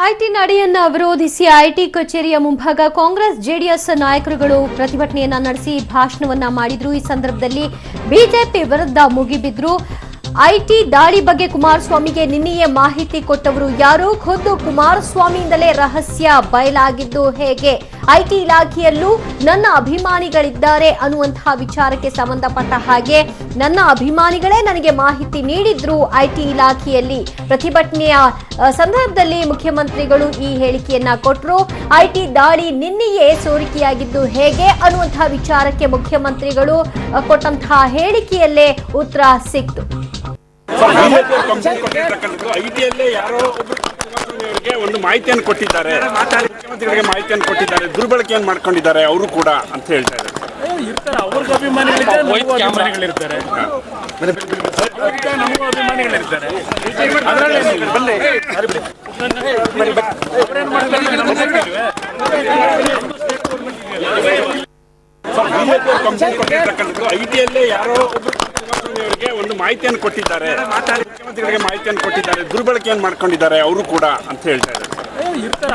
IT ನಡೆಯನ್ನ ವಿರೋಧಿಸಿ IT ಕಚೇರಿಯ ಮುಂಭಾಗ ಕಾಂಗ್ರೆಸ್ ಜೆಡಿಎಸ್ ನಾಯಕರುಗಳು ಪ್ರತಿಭಟನೆಯನ್ನ ನಡೆಸಿ ಭಾಷಣವನ್ನ ಮಾಡಿದ್ರು. ಈ ಸಂದರ್ಭದಲ್ಲಿ ಬಿಜೆಪಿ ವಿರುದ್ಧ ಮುಗಿಬಿದ್ರು. ಐಟಿ ದಾಳಿ ಬಗ್ಗೆ ಕುಮಾರಸ್ವಾಮಿಗೆ ನಿನ್ನೆಯೇ ಮಾಹಿತಿ ಕೊಟ್ಟವರು ಯಾರು? ಖುದ್ದು ಕುಮಾರಸ್ವಾಮಿಯಿಂದಲೇ ರಹಸ್ಯ ಬಯಲಾಗಿದ್ದು ಹೇಗೆ? ಐಟಿ ಇಲಾಖೆಯಲ್ಲೂ ನನ್ನ ಅಭಿಮಾನಿಗಳಿದ್ದಾರೆ ಅನ್ನುವಂತಹ ವಿಚಾರಕ್ಕೆ ಸಂಬಂಧಪಟ್ಟ ಹಾಗೆ ನನ್ನ ಅಭಿಮಾನಿಗಳೇ ನನಗೆ ಮಾಹಿತಿ ನೀಡಿದ್ರು ಐಟಿ ಇಲಾಖೆಯಲ್ಲಿ. ಪ್ರತಿಭಟನೆಯ ಸಂದರ್ಭದಲ್ಲಿ ಮುಖ್ಯಮಂತ್ರಿಗಳು ಈ ಹೇಳಿಕೆಯನ್ನ ಕೊಟ್ಟರು. ಐಟಿ ದಾಳಿ ನಿನ್ನೆಯೇ ಸೋರಿಕೆಯಾಗಿದ್ದು ಹೇಗೆ ಅನ್ನುವಂತಹ ವಿಚಾರಕ್ಕೆ ಮುಖ್ಯಮಂತ್ರಿಗಳು ಕೊಟ್ಟಂತಹ ಹೇಳಿಕೆಯಲ್ಲೇ ಉತ್ತರ ಸಿಕ್ತು. ಐಟಿಯಲ್ಲೇ ಯಾರೋ ಒಬ್ಬರಿಗೆ ಒಂದು ಮಾಹಿತಿಯನ್ನು ಕೊಟ್ಟಿದ್ದಾರೆ, ಮುಖ್ಯಮಂತ್ರಿಗಳಿಗೆ ಮಾಹಿತಿಯನ್ನು ಕೊಟ್ಟಿದ್ದಾರೆ, ದುರ್ಬಳಕೆಯನ್ನು ಮಾಡ್ಕೊಂಡಿದ್ದಾರೆ ಅವರು ಕೂಡ ಅಂತ ಹೇಳ್ತಾ ಇದ್ದಾರೆ. ಅವ್ರಿಗೆ ಅಭಿಮಾನಿಗಳಿರ್ತಾರೆ, ನಮಗೂ ಅಭಿಮಾನಿಗಳಿರ್ತಾರೆ. ಐಟಿಯಲ್ಲೇ ಯಾರೋ ಒಬ್ಬರಿಗೆ ಒಂದು ಮಾಹಿತಿಯನ್ನು ಕೊಟ್ಟಿದ್ದಾರೆ, ಮುಖ್ಯಮಂತ್ರಿಗಳಿಗೆ ಮಾಹಿತಿಯನ್ನು ಕೊಟ್ಟಿದ್ದಾರೆ, ದುರ್ಬಳಕೆಯನ್ನು ಮಾಡ್ಕೊಂಡಿದ್ದಾರೆ ಅವರು ಕೂಡ ಅಂತ ಹೇಳ್ತಾ ಇದ್ದಾರೆ.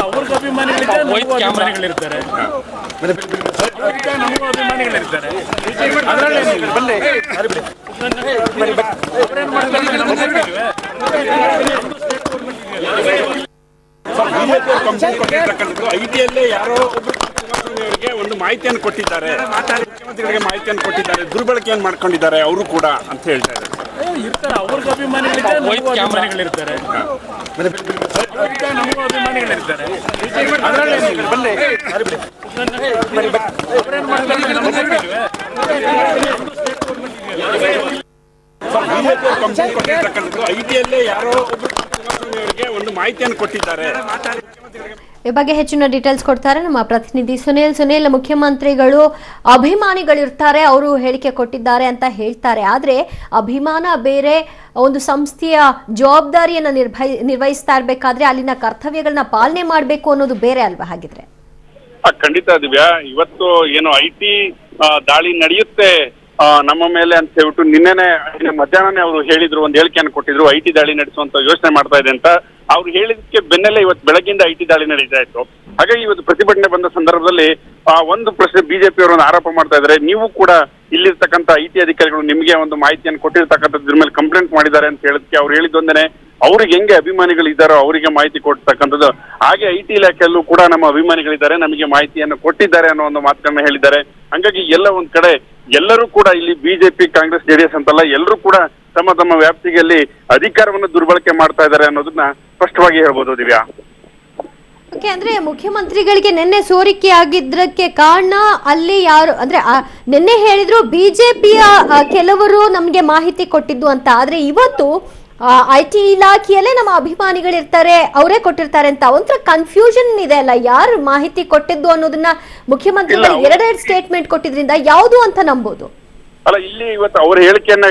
ಅವ್ರಿಗೆ ಅಭಿಮಾನಿಗಳಿರ್ತಾರೆ, ನಮಗೂ ಅಭಿಮಾನಿಗಳಿರ್ತಾರೆ. ಐಟಿಯಲ್ಲೇ ಯಾರೋ ಒಬ್ಬರಿಗೆ ಒಂದು ಮಾಹಿತಿಯನ್ನು ಕೊಟ್ಟಿದ್ದಾರೆ, ಮುಖ್ಯಮಂತ್ರಿಗಳಿಗೆ ಮಾಹಿತಿಯನ್ನು ಕೊಟ್ಟಿದ್ದಾರೆ, ದುರ್ಬಳಕೆಯನ್ನು ಮಾಡ್ಕೊಂಡಿದ್ದಾರೆ ಅವರು ಕೂಡ ಅಂತ ಹೇಳ್ತಾ ಇದ್ದಾರೆ. ಅವ್ರಿಗೆ ಅಭಿಮಾನಿಗಳಿರ್ತಾರೆ, ನಮಗೂ ಅಭಿಮಾನಿಗಳಿರ್ತಾರೆ. ನಮಗೂ ಅಭಿಮಾನಿಗಳಿರ್ತಾರೆ. ಐಟಿಯಲ್ಲೇ ಯಾರೋ ಒಬ್ಬರಿಗೆ ಒಂದು ಮಾಹಿತಿಯನ್ನು ಕೊಟ್ಟಿದ್ದಾರೆ. ಈ ಬಗ್ಗೆ ಹೆಚ್ಚಿನ ಡೀಟೇಲ್ಸ್ ಕೊಡ್ತಾರೆ ನಮ್ಮ ಪ್ರತಿನಿಧಿ ಸುನಿಲ್. ಮುಖ್ಯಮಂತ್ರಿಗಳು ಅಭಿಮಾನಿಗಳಿರ್ತಾರೆ, ಅವರು ಹೇಳಿಕೆ ಕೊಟ್ಟಿದ್ದಾರೆ ಅಂತ ಹೇಳ್ತಾರೆ. ಆದ್ರೆ ಅಭಿಮಾನ ಬೇರೆ, ಒಂದು ಸಂಸ್ಥೆಯ ಜವಾಬ್ದಾರಿಯನ್ನ ನಿರ್ವಹಿಸ್ತಾ ಇರ್ಬೇಕಾದ್ರೆ ಅಲ್ಲಿನ ಕರ್ತವ್ಯಗಳನ್ನ ಪಾಲನೆ ಮಾಡಬೇಕು ಅನ್ನೋದು ಬೇರೆ ಅಲ್ವಾ? ಹಾಗಿದ್ರೆ ಖಂಡಿತ ದಿವ್ಯಾ, ಇವತ್ತು ಏನು ಐಟಿ ದಾಳಿ ನಡೆಯುತ್ತೆ ನಮ್ಮ ಮೇಲೆ ಅಂತ ಹೇಳ್ಬಿಟ್ಟು ನಿನ್ನೆನೆ ಮಧ್ಯಾಹ್ನನೇ ಅವರು ಹೇಳಿದ್ರು, ಒಂದು ಹೇಳಿಕೆಯನ್ನು ಕೊಟ್ಟಿದ್ರು. ಐಟಿ ದಾಳಿ ನಡೆಸುವಂತ ಯೋಚನೆ ಮಾಡ್ತಾ ಇದೆ ಅಂತ ಅವ್ರು ಹೇಳಿದಕ್ಕೆ ಬೆನ್ನಲ್ಲೇ ಇವತ್ತು ಬೆಳಗ್ಗೆಯಿಂದ ಐಟಿ ದಾಳಿ ನಡೀತಾ ಇತ್ತು. ಹಾಗಾಗಿ ಇವತ್ತು ಪ್ರತಿಭಟನೆ ಬಂದ ಸಂದರ್ಭದಲ್ಲಿ ಒಂದು ಪ್ರಶ್ನೆ ಬಿಜೆಪಿ ಅವರನ್ನು ಆರೋಪ ಮಾಡ್ತಾ ಇದ್ದಾರೆ, ನೀವು ಕೂಡ ಇಲ್ಲಿರ್ತಕ್ಕಂಥ ಐಟಿ ಅಧಿಕಾರಿಗಳು ನಿಮಗೆ ಒಂದು ಮಾಹಿತಿಯನ್ನು ಕೊಟ್ಟಿರ್ತಕ್ಕಂಥದ್ರ ಮೇಲೆ ಕಂಪ್ಲೇಂಟ್ ಮಾಡಿದ್ದಾರೆ ಅಂತ ಹೇಳಿದಕ್ಕೆ ಅವ್ರು ಹೇಳಿದ್ದೊಂದೇನೆ ಅವ್ರಿಗೆ ಹೆಂಗೆ ಅಭಿಮಾನಿಗಳಿದ್ದಾರೋ ಅವರಿಗೆ ಮಾಹಿತಿ ಕೊಡ್ತಕ್ಕಂಥದ್ದು. ಹಾಗೆ ಐಟಿ ಇಲಾಖೆಯಲ್ಲೂ ಕೂಡ ನಮ್ಮ ಅಭಿಮಾನಿಗಳಿದ್ದಾರೆ, ನಮಗೆ ಮಾಹಿತಿಯನ್ನು ಕೊಟ್ಟಿದ್ದಾರೆ ಅನ್ನೋ ಒಂದು ಮಾತುಗಳನ್ನ ಹೇಳಿದ್ದಾರೆ. ಹಂಗಾಗಿ ಎಲ್ಲ ಒಂದ್ ಕಡೆ ಎಲ್ಲರೂ ಕೂಡ ಇಲ್ಲಿ ಬಿಜೆಪಿ, ಕಾಂಗ್ರೆಸ್, ಜೆಡಿಎಸ್ ಅಂತಲ್ಲ, ಎಲ್ಲರೂ ಕೂಡ ತಮ್ಮ ತಮ್ಮ ವ್ಯಾಪ್ತಿಯಲ್ಲಿ ಅಧಿಕಾರವನ್ನು ದುರ್ಬಳಕೆ ಮಾಡ್ತಾ ಇದ್ದಾರೆ ಅನ್ನೋದನ್ನ ಸ್ಪಷ್ಟವಾಗಿ ಹೇಳ್ಬೋದು ದಿವ್ಯಾ. ಅಂದ್ರೆ ಮುಖ್ಯಮಂತ್ರಿಗಳಿಗೆ ನಿನ್ನೆ ಸೋರಿಕೆ ಆಗಿದ್ದಕ್ಕೆ ಕಾರಣ ಅಲ್ಲಿ ಯಾರು ಅಂದ್ರೆ ನಿನ್ನೆ ಹೇಳಿದ್ರು ಬಿಜೆಪಿಯ ಕೆಲವರು ನಮ್ಗೆ ಮಾಹಿತಿ ಕೊಟ್ಟಿದ್ದು ಅಂತ. ಆದ್ರೆ ಇವತ್ತು ಐಟಿ ಇಲಾಖೆಯಲ್ಲೇ ನಮ್ಮ ಅಭಿಮಾನಿಗಳಿರ್ತಾರೆ, ಅವರೇ ಕೊಟ್ಟಿರ್ತಾರೆ ಅಂತ ಒಂಥರ ಕನ್ಫ್ಯೂಷನ್ ಇದೆ ಅಲ್ಲ, ಯಾರು ಮಾಹಿತಿ ಕೊಟ್ಟಿದ್ದು ಅನ್ನೋದನ್ನ ಮುಖ್ಯಮಂತ್ರಿಗಳು ಎರಡೆರಡು ಸ್ಟೇಟ್ಮೆಂಟ್ ಕೊಟ್ಟಿದ್ರಿಂದ ಯಾವುದು ಅಂತ ನಂಬೋದು ಅಲ್ಲ. ಇಲ್ಲಿ ಇವತ್ತು ಅವ್ರ ಹೇಳಿಕೆಯನ್ನ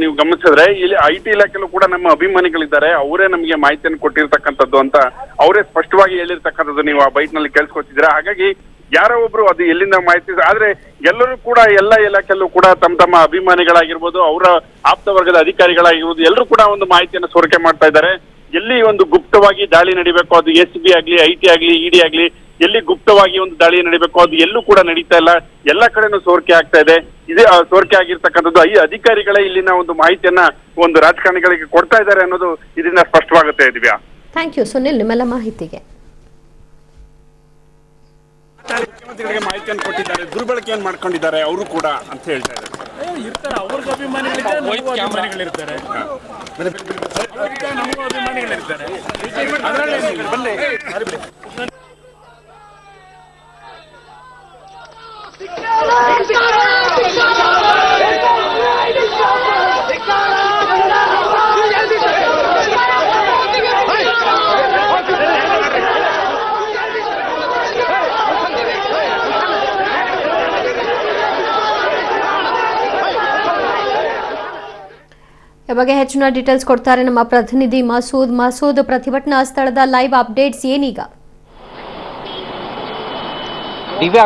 ನೀವು ಗಮನಿಸಿದ್ರೆ ಇಲ್ಲಿ ಐಟಿ ಇಲಾಖೆಯಲ್ಲೂ ಕೂಡ ನಮ್ಮ ಅಭಿಮಾನಿಗಳಿದ್ದಾರೆ, ಅವರೇ ನಮಗೆ ಮಾಹಿತಿಯನ್ನು ಕೊಟ್ಟಿರ್ತಕ್ಕಂಥದ್ದು ಅಂತ ಅವರೇ ಸ್ಪಷ್ಟವಾಗಿ ಹೇಳಿರ್ತಕ್ಕಂಥದ್ದು ನೀವು ಆ ಬೈಟ್ ನಲ್ಲಿ ಕೇಳಿಸ್ಕೊತಿದ್ದೀರಾ. ಹಾಗಾಗಿ ಯಾರೋ ಒಬ್ರು ಅದು ಎಲ್ಲಿಂದ ಮಾಹಿತಿ, ಆದ್ರೆ ಎಲ್ಲರೂ ಕೂಡ ಎಲ್ಲ ಇಲಾಖೆಯಲ್ಲೂ ಕೂಡ ತಮ್ಮ ತಮ್ಮ ಅಭಿಮಾನಿಗಳಾಗಿರ್ಬೋದು, ಅವರ ಆಪ್ತ ವರ್ಗದ ಅಧಿಕಾರಿಗಳಾಗಿರ್ಬೋದು, ಎಲ್ಲರೂ ಕೂಡ ಒಂದು ಮಾಹಿತಿಯನ್ನು ಸೋರಿಕೆ ಮಾಡ್ತಾ ಇದ್ದಾರೆ. ಎಲ್ಲಿ ಒಂದು ಗುಪ್ತವಾಗಿ ದಾಳಿ ನಡಿಬೇಕು, ಅದು SB ಆಗ್ಲಿ, ಐಟಿ ಆಗ್ಲಿ, ಇಡಿ ಆಗ್ಲಿ, ಎಲ್ಲಿ ಗುಪ್ತವಾಗಿ ಒಂದು ದಾಳಿ ನಡಿಬೇಕು ಅದು ಎಲ್ಲೂ ಕೂಡ ನಡೀತಾ ಇಲ್ಲ. ಎಲ್ಲ ಕಡೆನೂ ಸೋರಿಕೆ ಆಗ್ತಾ ಇದೆ. ಇದೇ ಸೋರಿಕೆ ಆಗಿರ್ತಕ್ಕಂಥದ್ದು ಈ ಅಧಿಕಾರಿಗಳೇ ಇಲ್ಲಿನ ಒಂದು ಮಾಹಿತಿಯನ್ನ ಒಂದು ರಾಜಕಾರಣಿಗಳಿಗೆ ಕೊಡ್ತಾ ಇದ್ದಾರೆ ಅನ್ನೋದು ಇದರಿಂದ ಸ್ಪಷ್ಟವಾಗುತ್ತೆ ದಿವ್ಯಾ. ಥ್ಯಾಂಕ್ ಯು ಸುನಿಲ್, ನಿಮ್ಮೆಲ್ಲ ಮಾಹಿತಿಗೆ. ಮುಖ್ಯಮಂತ್ರಿಗಳಿಗೆ ಮಾಹಿತಿಯನ್ನು ಕೊಟ್ಟಿದ್ದಾರೆ, ದುರ್ಬಳಕೆಯನ್ನು ಮಾಡ್ಕೊಂಡಿದ್ದಾರೆ ಅವರು ಕೂಡ ಅಂತ ಹೇಳ್ತಾ ಇದ್ದಾರೆ. ಅವ್ರಿಗೆ ಅಭಿಮಾನಿಗಳಿರ್ತಾರೆ, ನಮಗೂ ಅಭಿಮಾನಿಗಳಿರ್ತಾರೆ. ನಮಗೂ ಅಭಿಮಾನಿಗಳಿರ್ತಾರೆ. ಈ ಬಗ್ಗೆ ಹೆಚ್ಚಿನ ಡೀಟೇಲ್ಸ್ ಕೊಡ್ತಾರೆ ನಮ್ಮ ಪ್ರತಿನಿಧಿ ಮಸೂದ್. ಪ್ರತಿಭಟನಾ ಸ್ಥಳದ ಲೈವ್ ಅಪ್ಡೇಟ್ಸ್ ಏನೀಗ? ದಿವ್ಯಾ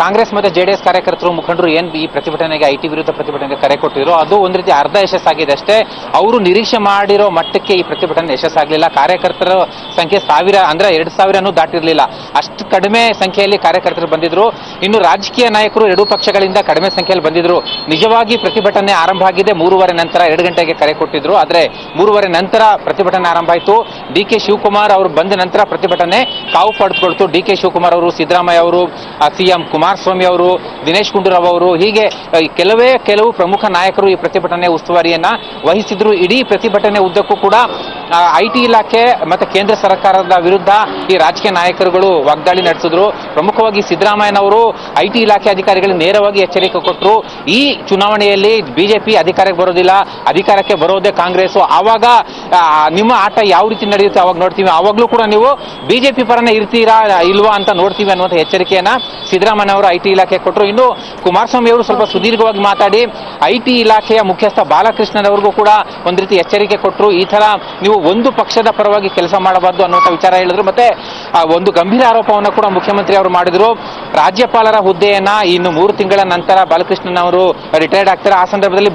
ಕಾಂಗ್ರೆಸ್ ಮತ್ತು ಜೆಡಿಎಸ್ ಕಾರ್ಯಕರ್ತರು ಮುಖಂಡರು ಏನು ಈ ಪ್ರತಿಭಟನೆಗೆ ಐಟಿ ವಿರುದ್ಧ ಪ್ರತಿಭಟನೆಗೆ ಕರೆ ಕೊಟ್ಟಿದ್ರು ಅದು ಒಂದು ರೀತಿ ಅರ್ಧ ಯಶಸ್ಸಾಗಿದೆ ಅಷ್ಟೇ. ಅವರು ನಿರೀಕ್ಷೆ ಮಾಡಿರೋ ಮಟ್ಟಕ್ಕೆ ಈ ಪ್ರತಿಭಟನೆ ಯಶಸ್ಸಾಗಲಿಲ್ಲ. ಕಾರ್ಯಕರ್ತರ ಸಂಖ್ಯೆ 1000 ಅಂದ್ರೆ 2000 ದಾಟಿರಲಿಲ್ಲ. ಅಷ್ಟು ಕಡಿಮೆ ಸಂಖ್ಯೆಯಲ್ಲಿ ಕಾರ್ಯಕರ್ತರು ಬಂದಿದ್ರು. ಇನ್ನು ರಾಜಕೀಯ ನಾಯಕರು ಎರಡೂ ಪಕ್ಷಗಳಿಂದ ಕಡಿಮೆ ಸಂಖ್ಯೆಯಲ್ಲಿ ಬಂದಿದ್ರು. ನಿಜವಾಗಿ ಪ್ರತಿಭಟನೆ ಆರಂಭ ಆಗಿದೆ 3:15 ನಂತರ 2 ಗಂಟೆಗೆ ಕರೆ ಕೊಟ್ಟಿದ್ರು. ಆದರೆ 3:15 ನಂತರ ಪ್ರತಿಭಟನೆ ಆರಂಭ ಆಯಿತು. DK ಶಿವಕುಮಾರ್ ಅವರು ಬಂದ ನಂತರ ಪ್ರತಿಭಟನೆ ಕಾವು ಪಡೆದುಕೊಳ್ತು. DK ಶಿವಕುಮಾರ್ ಅವರು, ಸಿದ್ದರಾಮಯ್ಯ ಅವರು, CM ಕುಮಾರಸ್ವಾಮಿ ಅವರು, ದಿನೇಶ್ ಗುಂಡೂರಾವ್ ಅವರು, ಹೀಗೆ ಕೆಲವು ಪ್ರಮುಖ ನಾಯಕರು ಈ ಪ್ರತಿಭಟನೆ ಉಸ್ತುವಾರಿಯನ್ನ ವಹಿಸಿದ್ರು. ಇಡೀ ಪ್ರತಿಭಟನೆ ಉದ್ದಕ್ಕೂ ಕೂಡ IT ಇಲಾಖೆ ಮತ್ತು ಕೇಂದ್ರ ಸರ್ಕಾರದ ವಿರುದ್ಧ ಈ ರಾಜಕೀಯ ನಾಯಕರುಗಳು ವಾಗ್ದಾಳಿ ನಡೆಸಿದ್ರು. ಪ್ರಮುಖವಾಗಿ ಸಿದ್ದರಾಮಯ್ಯನವರು IT ಇಲಾಖೆ ಅಧಿಕಾರಿಗಳಿಗೆ ನೇರವಾಗಿ ಎಚ್ಚರಿಕೆ ಕೊಟ್ಟರು. ಈ ಚುನಾವಣೆಯಲ್ಲಿ BJP ಅಧಿಕಾರಕ್ಕೆ ಬರೋದಿಲ್ಲ, ಅಧಿಕಾರಕ್ಕೆ ಬರೋದೇ ಕಾಂಗ್ರೆಸ್. ಆವಾಗ ನಿಮ್ಮ ಆಟ ಯಾವ ರೀತಿ ನಡೆಯುತ್ತೆ ಅವಾಗ ನೋಡ್ತೀವಿ. ಆವಾಗಲೂ ಕೂಡ ನೀವು BJP ಪರನೇ ಇರ್ತೀರಾ ಇಲ್ವಾ ಅಂತ ನೋಡ್ತೀವಿ ಅನ್ನುವಂಥ ಎಚ್ಚರಿಕೆಯನ್ನ ಸಿದ್ದರಾಮಯ್ಯ ಅವರು IT ಇಲಾಖೆ ಕೊಟ್ಟರು. ಇನ್ನು ಕುಮಾರಸ್ವಾಮಿ ಅವರು ಸ್ವಲ್ಪ ಸುದೀರ್ಘವಾಗಿ ಮಾತಾಡಿ IT ಇಲಾಖೆಯ ಮುಖ್ಯಸ್ಥ ಬಾಲಕೃಷ್ಣನ್ ಅವ್ರಿಗೂ ಕೂಡ ಒಂದು ರೀತಿ ಎಚ್ಚರಿಕೆ ಕೊಟ್ಟರು. ಈ ತರ ನೀವು ಒಂದು ಪಕ್ಷದ ಪರವಾಗಿ ಕೆಲಸ ಮಾಡಬಾರ್ದು ಅನ್ನುವಂಥ ವಿಚಾರ ಹೇಳಿದ್ರು. ಮತ್ತೆ ಒಂದು ಗಂಭೀರ ಆರೋಪವನ್ನು ಕೂಡ ಮುಖ್ಯಮಂತ್ರಿ ಅವರು ಮಾಡಿದ್ರು. ರಾಜ್ಯಪಾಲರ ಹುದ್ದೆಯನ್ನ ಇನ್ನು 3 ತಿಂಗಳ ನಂತರ ಬಾಲಕೃಷ್ಣನ್ ಅವರು ರಿಟೈರ್ಡ್ ಆಗ್ತಾರೆ. ಆ ಸಂದರ್ಭದಲ್ಲಿ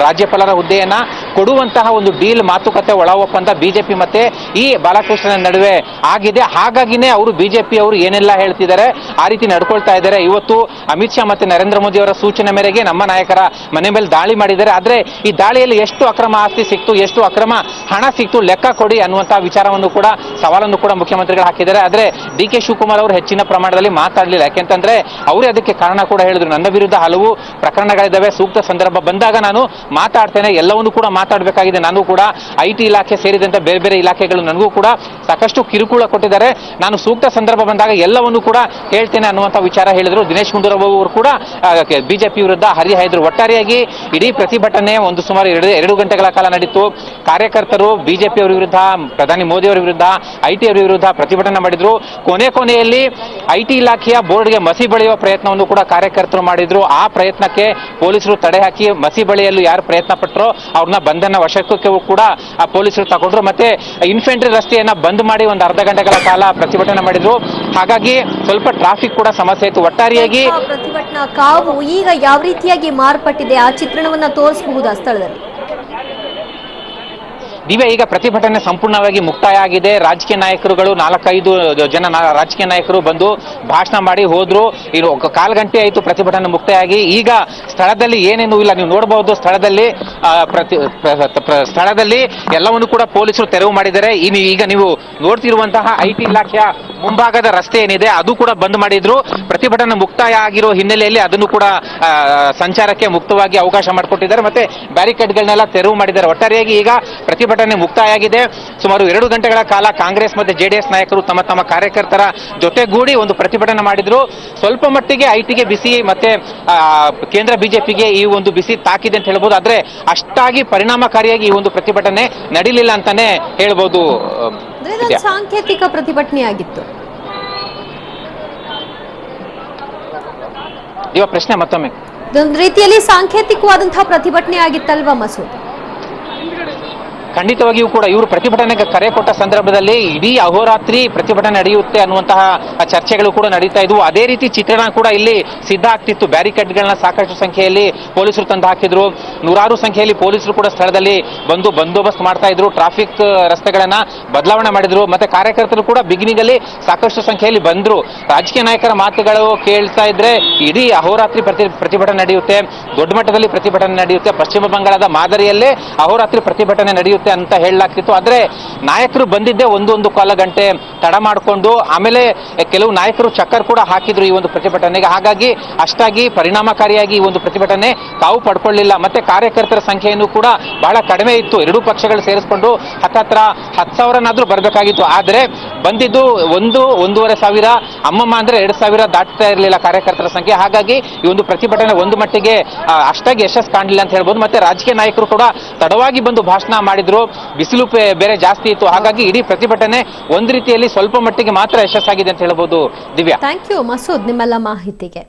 ರಾಜ್ಯಪಾಲರ ಹುದ್ದೆಯನ್ನ ಕೊಡುವಂತಹ ಒಂದು ಡೀಲ್ ಮಾತುಕತೆ ಒಳ ಒಪ್ಪಂದ BJP ಮತ್ತೆ ಈ ಬಾಲಕೃಷ್ಣನ್ ನಡುವೆ ಆಗಿದೆ. ಹಾಗಾಗಿನೇ ಅವರು BJP ಅವರು ಏನೆಲ್ಲ ಹೇಳ್ತಿದ್ದಾರೆ ಆ ರೀತಿ ನಡ್ಕೊಳ್ತಾ ಇದ್ದಾರೆ. ಇವತ್ತು ಅಮಿತ್ ಶಾ ಮತ್ತೆ ನರೇಂದ್ರ ಮೋದಿ ಅವರ ಸೂಚನೆ ಮೇರೆಗೆ ನಮ್ಮ ನಾಯಕರ ಮನೆ ಮೇಲೆ ದಾಳಿ ಮಾಡಿದ್ದಾರೆ. ಆದ್ರೆ ಈ ದಾಳಿಯಲ್ಲಿ ಎಷ್ಟು ಅಕ್ರಮ ಆಸ್ತಿ ಸಿಕ್ತು, ಎಷ್ಟು ಅಕ್ರಮ ಹಣ ಸಿಕ್ತು ಲೆಕ್ಕ ಕೊಡಿ ಅನ್ನುವಂತಹ ವಿಚಾರವನ್ನು ಕೂಡ ಸವಾಲನ್ನು ಕೂಡ ಮುಖ್ಯಮಂತ್ರಿಗಳು ಹಾಕಿದ್ದಾರೆ. ಆದ್ರೆ DK ಶಿವಕುಮಾರ್ ಅವರು ಹೆಚ್ಚಿನ ಪ್ರಮಾಣದಲ್ಲಿ ಮಾತಾಡಲಿಲ್ಲ. ಯಾಕೆಂತಂದ್ರೆ ಅವರೇ ಅದಕ್ಕೆ ಕಾರಣ ಕೂಡ ಹೇಳಿದ್ರು. ನನ್ನ ವಿರುದ್ಧ ಹಲವು ಪ್ರಕರಣಗಳಿದ್ದಾವೆ, ಸೂಕ್ತ ಸಂದರ್ಭ ಬಂದಾಗ ನಾನು ಮಾತಾಡ್ತೇನೆ, ಎಲ್ಲವನ್ನೂ ಕೂಡ ಮಾತಾಡಬೇಕಾಗಿದೆ. ನಾನು ಕೂಡ IT ಇಲಾಖೆ ಸೇರಿದಂತೆ ಬೇರೆ ಬೇರೆ ಇಲಾಖೆಗಳು ನನಗೂ ಕೂಡ ಸಾಕಷ್ಟು ಕಿರುಕುಳ ಕೊಟ್ಟಿದ್ದಾರೆ. ನಾನು ಸೂಕ್ತ ಸಂದರ್ಭ ಬಂದಾಗ ಎಲ್ಲವನ್ನೂ ಕೂಡ ಹೇಳ್ತೇನೆ ಅನ್ನುವಂಥ ವಿಚಾರ ಹೇಳಿದ್ರು. ದಿನೇಶ್ ಗುಂಡೂರಾವ್ ಅವರು ಕೂಡ BJP ವಿರುದ್ಧ ಹರಿಹಾಯ್ದ್ರು. ಒಟ್ಟಾರೆಯಾಗಿ ಇಡೀ ಪ್ರತಿಭಟನೆ ಒಂದು ಸುಮಾರು 2 ಗಂಟೆಗಳ ಕಾಲ ನಡೀತು. ಕಾರ್ಯಕರ್ತರು BJP ಅವರ ವಿರುದ್ಧ, ಪ್ರಧಾನಿ ಮೋದಿ ಅವರ ವಿರುದ್ಧ, IT ಅವರ ವಿರುದ್ಧ ಪ್ರತಿಭಟನೆ ಮಾಡಿದ್ರು. ಕೊನೆಯಲ್ಲಿ IT ಇಲಾಖೆಯ ಬೋರ್ಡ್ಗೆ ಮಸಿ ಬಳಿಯುವ ಪ್ರಯತ್ನವನ್ನು ಕೂಡ ಕಾರ್ಯಕರ್ತರು ಮಾಡಿದ್ರು. ಆ ಪ್ರಯತ್ನಕ್ಕೆ ಪೊಲೀಸರು ತಡೆ ಹಾಕಿ ಮಸಿ ಬಳಿಯಲು ಯಾರು ಪ್ರಯತ್ನ ಪಟ್ಟರೋ ಅವ್ರನ್ನ ಬಂಧನ ವಶಕ್ಕೂ ಕೂಡ ಪೊಲೀಸರು ತಗೊಂಡ್ರು. ಮತ್ತೆ ಇನ್ಫೆಂಟ್ರಿ ರಸ್ತೆಯನ್ನ ಬಂದ್ ಮಾಡಿ ಒಂದು ಅರ್ಧ ಗಂಟೆಗಳ ಕಾಲ ಪ್ರತಿಭಟನೆ ಮಾಡಿದ್ರು. ಹಾಗಾಗಿ ಸ್ವಲ್ಪ ಟ್ರಾಫಿಕ್ ಕೂಡ ಸಮಸ್ಯೆ ಇತ್ತು. ಒಟ್ಟಾರೆಯಾಗಿ ಪ್ರತಿಭಟನಾ ಕಾವು ಈಗ ಯಾವ ರೀತಿಯಾಗಿ ಮಾರ್ಪಟ್ಟಿದೆ ಆ ಚಿತ್ರಣವನ್ನ ತೋರಿಸಬಹುದಾ ಸ್ಥಳದಲ್ಲಿ? ಈಗ ಪ್ರತಿಭಟನೆ ಸಂಪೂರ್ಣವಾಗಿ ಮುಕ್ತಾಯ ಆಗಿದೆ. ರಾಜಕೀಯ ನಾಯಕರುಗಳು 4-5 ಜನ ರಾಜಕೀಯ ನಾಯಕರು ಬಂದು ಭಾಷಣ ಮಾಡಿ ಹೋದ್ರು. ಇನ್ನು 1/4 ಗಂಟೆ ಆಯಿತು ಪ್ರತಿಭಟನೆ ಮುಕ್ತಾಯ ಆಗಿ. ಈಗ ಸ್ಥಳದಲ್ಲಿ ಏನೇನು ಇಲ್ಲ, ನೀವು ನೋಡಬಹುದು. ಸ್ಥಳದಲ್ಲಿ ಎಲ್ಲವನ್ನು ಕೂಡ ಪೊಲೀಸರು ತೆರವು ಮಾಡಿದ್ದಾರೆ. ಈಗ ನೀವು ನೋಡ್ತಿರುವಂತಹ IT ಇಲಾಖೆಯ ಮುಂಭಾಗದ ರಸ್ತೆ ಏನಿದೆ ಅದು ಕೂಡ ಬಂದ್ ಮಾಡಿದ್ರು. ಪ್ರತಿಭಟನೆ ಮುಕ್ತಾಯ ಆಗಿರೋ ಹಿನ್ನೆಲೆಯಲ್ಲಿ ಅದನ್ನು ಕೂಡ ಸಂಚಾರಕ್ಕೆ ಮುಕ್ತವಾಗಿ ಅವಕಾಶ ಮಾಡಿಕೊಟ್ಟಿದ್ದಾರೆ. ಮತ್ತೆ ಬ್ಯಾರಿಕೇಡ್ಗಳನ್ನೆಲ್ಲ ತೆರವು ಮಾಡಿದ್ದಾರೆ. ಒಟ್ಟಾರೆಯಾಗಿ ಈಗ ಪ್ರತಿಭಟನೆ ಮುಕ್ತಾಯ ಆಗಿದೆ. ಸುಮಾರು 2 ಗಂಟೆಗಳ ಕಾಲ ಕಾಂಗ್ರೆಸ್ ಮತ್ತು JDS ನಾಯಕರು ತಮ್ಮ ಕಾರ್ಯಕರ್ತರ ಜೊತೆಗೂಡಿ ಒಂದು ಪ್ರತಿಭಟನೆ ಮಾಡಿದ್ರು. ಸ್ವಲ್ಪ ಮಟ್ಟಿಗೆ ITಗೆ ಬಿಸಿ ಮತ್ತೆ ಕೇಂದ್ರ BJPಗೆ ಈ ಒಂದು ಬಿಸಿ ತಾಕಿದೆ ಅಂತ ಹೇಳ್ಬೋದು. ಆದ್ರೆ ಅಷ್ಟಾಗಿ ಪರಿಣಾಮಕಾರಿಯಾಗಿ ಈ ಒಂದು ಪ್ರತಿಭಟನೆ ನಡೀಲಿಲ್ಲ ಅಂತಾನೆ ಹೇಳ್ಬೋದು. ಸಾಂಕೇತಿಕ ಪ್ರತಿಭಟನೆ ಆಗಿತ್ತು. ಪ್ರಶ್ನೆ ಮತ್ತೊಮ್ಮೆ. ಒಂದು ರೀತಿಯಲ್ಲಿ ಸಾಂಕೇತಿಕವಾದಂತಹ ಪ್ರತಿಭಟನೆ ಆಗಿತ್ತಲ್ವಾ ಮಸೂದ್? ಖಂಡಿತವಾಗಿಯೂ ಕೂಡ ಇವರು ಪ್ರತಿಭಟನೆಗೆ ಕರೆ ಕೊಟ್ಟ ಸಂದರ್ಭದಲ್ಲಿ ಇಡೀ ಅಹೋರಾತ್ರಿ ಪ್ರತಿಭಟನೆ ನಡೆಯುತ್ತೆ ಅನ್ನುವಂತಹ ಚರ್ಚೆಗಳು ಕೂಡ ನಡೀತಾ ಇದ್ವು. ಅದೇ ರೀತಿ ಚಿತ್ರಣ ಕೂಡ ಇಲ್ಲಿ ಸಿದ್ಧ ಆಗ್ತಿತ್ತು. ಬ್ಯಾರಿಕೇಡ್ಗಳನ್ನ ಸಾಕಷ್ಟು ಸಂಖ್ಯೆಯಲ್ಲಿ ಪೊಲೀಸರು ತಂದು ಹಾಕಿದ್ರು. 100 ಸಂಖ್ಯೆಯಲ್ಲಿ ಪೊಲೀಸರು ಕೂಡ ಸ್ಥಳದಲ್ಲಿ ಬಂದು ಬಂದೋಬಸ್ತ್ ಮಾಡ್ತಾ ಇದ್ರು. ಟ್ರಾಫಿಕ್ ರಸ್ತೆಗಳನ್ನ ಬದಲಾವಣೆ ಮಾಡಿದ್ರು. ಮತ್ತೆ ಕಾರ್ಯಕರ್ತರು ಕೂಡ ಬಿಗಿನಿಂಗ್ ಅಲ್ಲಿ ಸಾಕಷ್ಟು ಸಂಖ್ಯೆಯಲ್ಲಿ ಬಂದ್ರು. ರಾಜಕೀಯ ನಾಯಕರ ಮಾತುಗಳು ಕೇಳ್ತಾ ಇದ್ರೆ ಇಡೀ ಅಹೋರಾತ್ರಿ ಪ್ರತಿಭಟನೆ ನಡೆಯುತ್ತೆ, ದೊಡ್ಡ ಮಟ್ಟದಲ್ಲಿ ಪ್ರತಿಭಟನೆ ನಡೆಯುತ್ತೆ, ಪಶ್ಚಿಮ ಬಂಗಾಳದ ಮಾದರಿಯಲ್ಲೇ ಅಹೋರಾತ್ರಿ ಪ್ರತಿಭಟನೆ ನಡೆಯುತ್ತೆ ಅಂತ ಹೇಳಲಾಗ್ತಿತ್ತು. ಆದ್ರೆ ನಾಯಕರು ಬಂದಿದ್ದೇ 1-1.25 ಗಂಟೆ ತಡ ಮಾಡಿಕೊಂಡು ಆಮೇಲೆ ಕೆಲವು ನಾಯಕರು ಚಕ್ಕರ್ ಕೂಡ ಹಾಕಿದ್ರು ಈ ಒಂದು ಪ್ರತಿಭಟನೆಗೆ. ಹಾಗಾಗಿ ಅಷ್ಟಾಗಿ ಪರಿಣಾಮಕಾರಿಯಾಗಿ ಈ ಒಂದು ಪ್ರತಿಭಟನೆ ತಾವು ಪಡ್ಕೊಳ್ಳಿಲ್ಲ. ಮತ್ತೆ ಕಾರ್ಯಕರ್ತರ ಸಂಖ್ಯೆಯನ್ನು ಕೂಡ ಬಹಳ ಕಡಿಮೆ ಇತ್ತು. ಎರಡೂ ಪಕ್ಷಗಳು ಸೇರಿಸಿಕೊಂಡು ಹತ್ತಿರ 10,000ನಾದ್ರೂ ಬರಬೇಕಾಗಿತ್ತು. ಆದ್ರೆ ಬಂದಿದ್ದು 1-1.5 ಸಾವಿರ, ಅಮ್ಮಮ್ಮ ಅಂದ್ರೆ 2,000 ದಾಟ್ತಾ ಇರಲಿಲ್ಲ ಕಾರ್ಯಕರ್ತರ ಸಂಖ್ಯೆ. ಹಾಗಾಗಿ ಈ ಒಂದು ಪ್ರತಿಭಟನೆ ಒಂದು ಮಟ್ಟಿಗೆ ಅಷ್ಟಾಗಿ ಯಶಸ್ಸು ಕಾಣಲಿಲ್ಲ ಅಂತ ಹೇಳ್ಬೋದು. ಮತ್ತೆ ರಾಜಕೀಯ ನಾಯಕರು ಕೂಡ ತಡವಾಗಿ ಬಂದು ಭಾಷಣ ಮಾಡಿದ್ರು. ಬಿಸಿಲು ಬೇರೆ ಜಾಸ್ತಿ ಇತ್ತು. ಹಾಗಾಗಿ ಇಡೀ ಪ್ರತಿಭಟನೆ ಒಂದು ರೀತಿಯಲ್ಲಿ ಸ್ವಲ್ಪ ಮಟ್ಟಿಗೆ ಮಾತ್ರ ಯಶಸ್ಸಾಗಿದೆ ಅಂತ ಹೇಳ್ಬೋದು. ದಿವ್ಯಾ, ಥ್ಯಾಂಕ್ ಯು ಮಸೂದ್ ನಿಮ್ಮೆಲ್ಲ ಮಾಹಿತಿಗೆ.